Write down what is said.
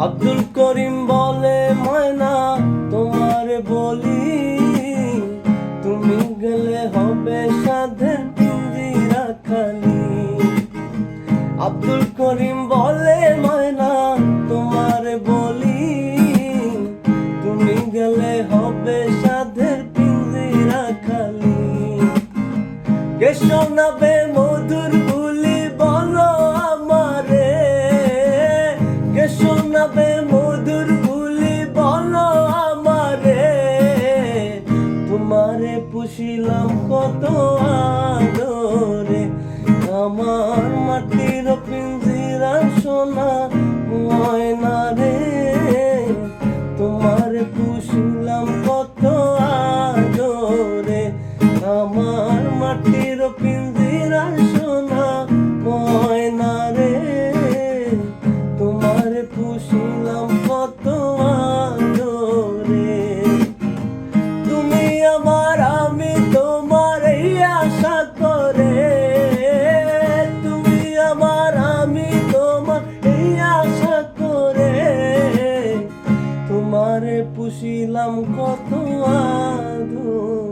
আব্দুল করিম বলে ময়না তোমারে বলি, তুমি গেলে হবে সাধের পিঞ্জিরা খালি। আব্দুল করিম বলে ময়না তোমারে বলি, তুমি গেলে হবে সাধের পিঞ্জিরা খালি। কে শোনাবে মধুর বুলি বলো আমারে, কে শোনাবে মধুর বুলি বলো আমারে। তোমারে পুষিলাম কত আদরে, আমার মাটির পিঞ্জিরা সোনা ময়না রে। তোমারে পুষিলাম কত আদরে, আমার মাটির পিঞ্জিরা সোনা ময়না রে। তোমারে পুষিলাম কত আদরে। তুমি আমার আমি তোমার এই আশা করে, তুমি আমার আমি তোমার এই আশা করে। তোমারে পুষিলাম কত আদরে।